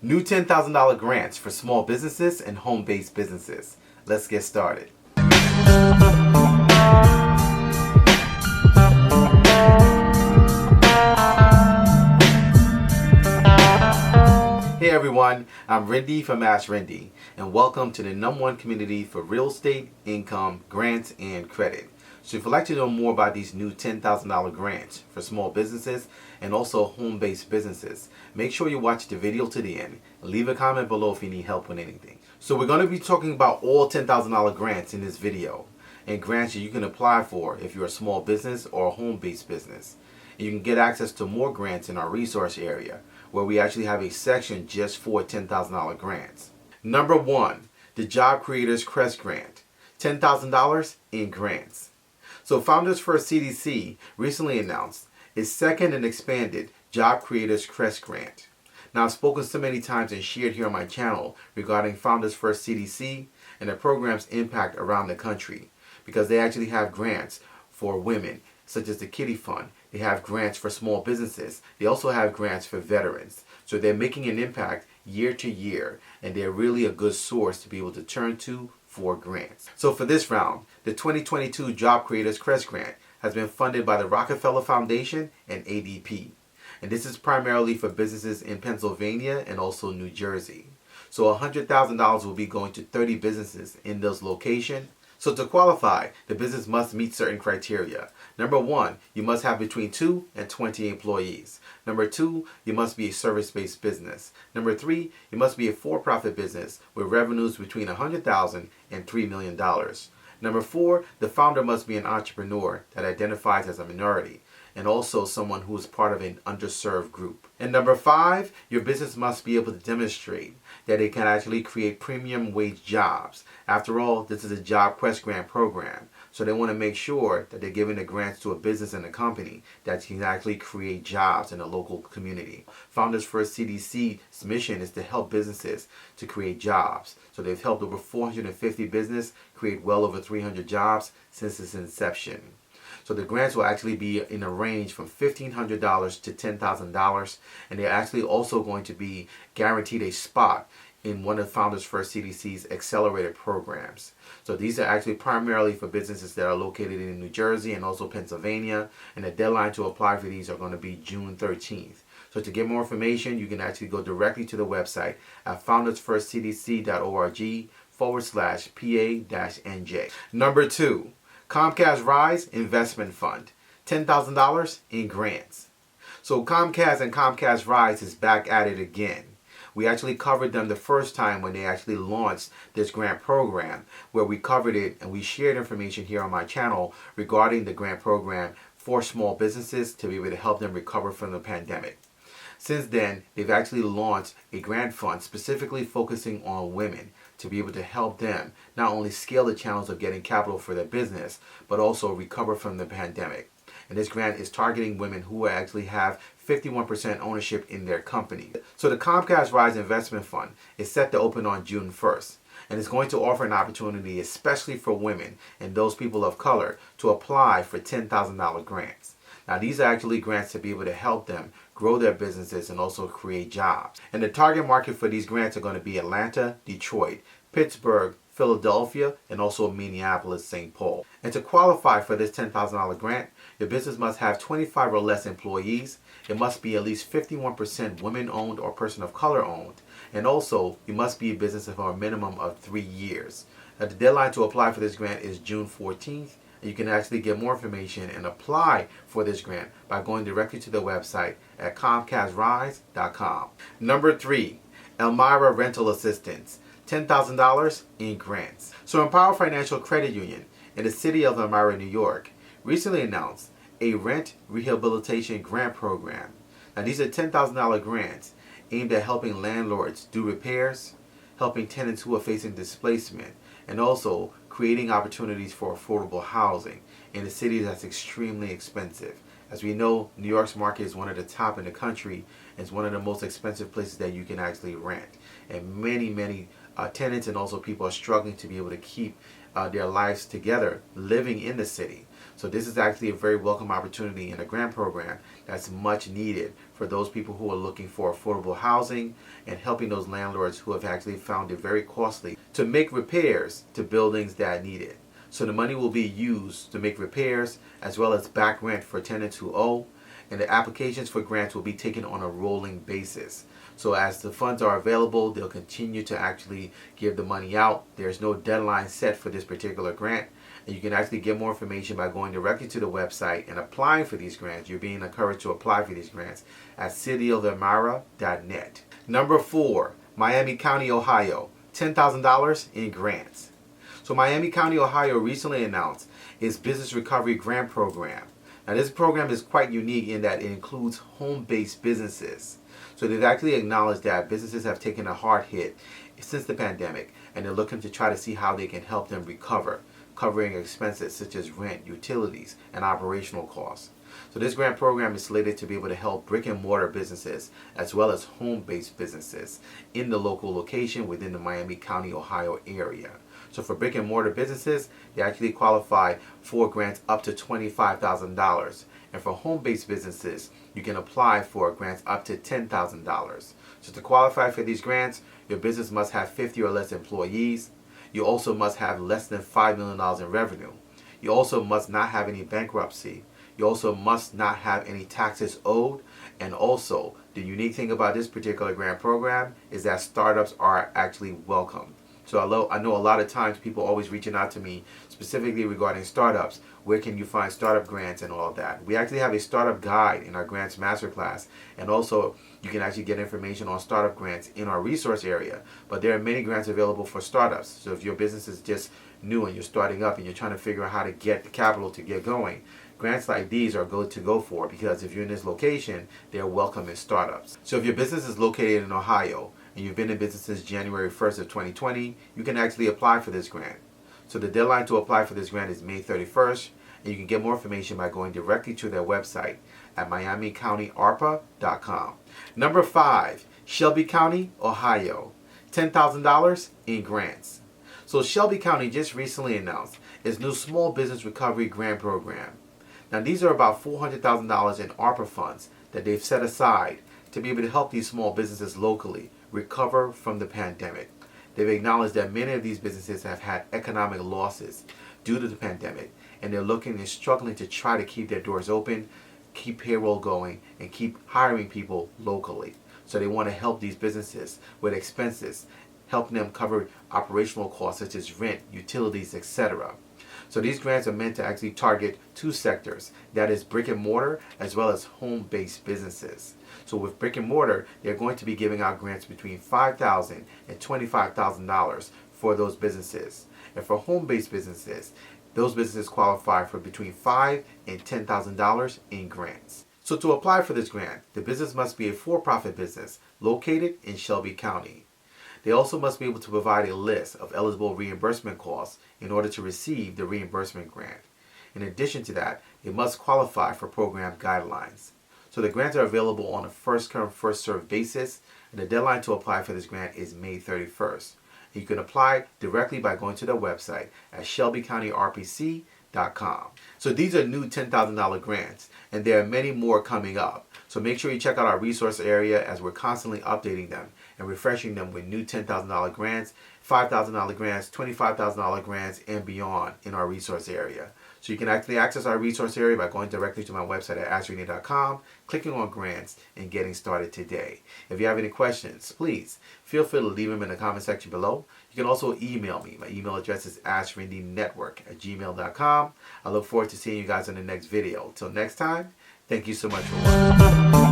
New $10,000 grants for small businesses and home-based businesses. Let's get started. Hey everyone, I'm Rinde from AskRinde, and welcome to the #1 community for real estate, income, grants, and credit. So if you'd like to know more about these new $10,000 grants for small businesses and also home-based businesses, make sure you watch the video to the end and leave a comment below if you need help with anything. So we're going to be talking about all $10,000 grants in this video, and grants that you can apply for if you're a small business or a home-based business. And you can get access to more grants in our resource area, where we actually have a section just for $10,000 grants. Number 1, the Job Creators Crest Grant, $10,000 in grants. So Founders First CDC recently announced its second and expanded Job Creators Crest Grant. Now, I've spoken so many times and shared here on my channel regarding Founders First CDC and the program's impact around the country, because they actually have grants for women, such as the Kitty Fund. They have grants for small businesses. They also have grants for veterans. So they're making an impact year to year, and they're really a good source to be able to turn to for grants. So for this round, the 2022 Job Creators Crest Grant has been funded by the Rockefeller Foundation and ADP. And this is primarily for businesses in Pennsylvania and also New Jersey. So $100,000 will be going to 30 businesses in those locations. So to qualify, the business must meet certain criteria. Number 1, you must have between 2 and 20 employees. Number 2, you must be a service-based business. Number 3, you must be a for-profit business with revenues between $100,000 and $3 million. Number 4, the founder must be an entrepreneur that identifies as a minority, and also someone who is part of an underserved group. And number 5, your business must be able to demonstrate that it can actually create premium wage jobs. After all, this is a Job Quest Grant program, so they want to make sure that they're giving the grants to a business and a company that can actually create jobs in a local community. Founders First CDC's mission is to help businesses to create jobs. So they've helped over 450 businesses create well over 300 jobs since its inception. So the grants will actually be in a range from $1,500 to $10,000, and they're actually also going to be guaranteed a spot in one of Founders First CDC's accelerated programs. So these are actually primarily for businesses that are located in New Jersey and also Pennsylvania, and the deadline to apply for these are going to be June 13th. So to get more information, you can actually go directly to the website at foundersfirstcdc.org/PA-NJ. Number 2, Comcast Rise Investment Fund, $10,000 in grants. So Comcast and Comcast Rise is back at it again. We actually covered them the first time when they actually launched this grant program, where we covered it and we shared information here on my channel regarding the grant program for small businesses to be able to help them recover from the pandemic. Since then, they've actually launched a grant fund specifically focusing on women to be able to help them not only scale the challenge of getting capital for their business, but also recover from the pandemic. And this grant is targeting women who actually have 51% ownership in their company. So the Comcast Rise Investment Fund is set to open on June 1st. And it's going to offer an opportunity, especially for women and those people of color, to apply for $10,000 grants. Now, these are actually grants to be able to help them grow their businesses and also create jobs. And the target market for these grants are going to be Atlanta, Detroit, Pittsburgh, Philadelphia, and also Minneapolis, St. Paul. And to qualify for this $10,000 grant, your business must have 25 or less employees. It must be at least 51% women-owned or person of color-owned. And also, you must be a business for a minimum of 3 years. Now, the deadline to apply for this grant is June 14th. You can actually get more information and apply for this grant by going directly to the website at comcastrise.com. Number 3, Elmira Rental Assistance, $10,000 in grants. So Empower Financial Credit Union in the city of Elmira, New York, recently announced a rent rehabilitation grant program. Now, these are $10,000 grants aimed at helping landlords do repairs, helping tenants who are facing displacement, and also creating opportunities for affordable housing in a city that's extremely expensive. As we know, New York's market is one of the top in the country, and it's one of the most expensive places that you can actually rent. And many tenants and also people are struggling to be able to keep their lives together living in the city. So this is actually a very welcome opportunity in a grant program that's much needed for those people who are looking for affordable housing and helping those landlords who have actually found it very costly to make repairs to buildings that need it. So the money will be used to make repairs as well as back rent for tenants who owe, and the applications for grants will be taken on a rolling basis. So as the funds are available, they'll continue to actually give the money out. There's no deadline set for this particular grant. And you can actually get more information by going directly to the website and applying for these grants. You're being encouraged to apply for these grants at cityoftheelmira.net. Number 4, Miami County, Ohio, $10,000 in grants. So Miami County, Ohio recently announced its Business Recovery Grant Program. Now this program is quite unique in that it includes home-based businesses. So they've actually acknowledged that businesses have taken a hard hit since the pandemic, and they're looking to try to see how they can help them recover, covering expenses such as rent, utilities, and operational costs. So this grant program is slated to be able to help brick and mortar businesses as well as home-based businesses in the local location within the Miami County, Ohio area. So for brick and mortar businesses, they actually qualify for grants up to $25,000. And for home-based businesses, you can apply for grants up to $10,000. So to qualify for these grants, your business must have 50 or less employees. You also must have less than $5 million in revenue. You also must not have any bankruptcy. You also must not have any taxes owed. And also, the unique thing about this particular grant program is that startups are actually welcome. So I know a lot of times people always reaching out to me specifically regarding startups. Where can you find startup grants and all of that? We actually have a startup guide in our grants masterclass, and also you can actually get information on startup grants in our resource area. But there are many grants available for startups. So if your business is just new and you're starting up and you're trying to figure out how to get the capital to get going, grants like these are good to go for, because if you're in this location, they're welcome as startups. So if your business is located in Ohio and you've been in business since January 1st of 2020, you can actually apply for this grant. So the deadline to apply for this grant is May 31st, and you can get more information by going directly to their website at miamicountyarpa.com. Number 5, Shelby County, Ohio, $10,000 in grants. So Shelby County just recently announced its new Small Business Recovery Grant Program. Now these are about $400,000 in ARPA funds that they've set aside to be able to help these small businesses locally recover from the pandemic. They've acknowledged that many of these businesses have had economic losses due to the pandemic, and they're looking and struggling to try to keep their doors open, keep payroll going, and keep hiring people locally. So they want to help these businesses with expenses, helping them cover operational costs such as rent, utilities, etc. So these grants are meant to actually target two sectors, that is brick and mortar as well as home-based businesses. So with brick and mortar, they're going to be giving out grants between $5,000 and $25,000 for those businesses. And for home-based businesses, those businesses qualify for between $5,000 and $10,000 in grants. So to apply for this grant, the business must be a for-profit business located in Shelby County. They also must be able to provide a list of eligible reimbursement costs in order to receive the reimbursement grant. In addition to that, they must qualify for program guidelines. So the grants are available on a first-come, first-served basis, and the deadline to apply for this grant is May 31st. You can apply directly by going to their website at shelbycountyrpc.com. So these are new $10,000 grants, and there are many more coming up. So make sure you check out our resource area, as we're constantly updating them and refreshing them with new $10,000 grants, $5,000 grants, $25,000 grants, and beyond in our resource area. So you can actually access our resource area by going directly to my website at AskRinde.com, clicking on grants, and getting started today. If you have any questions, please feel free to leave them in the comment section below. You can also email me. My email address is AskRindeNetwork@gmail.com. I look forward to seeing you guys in the next video. Till next time, thank you so much for watching.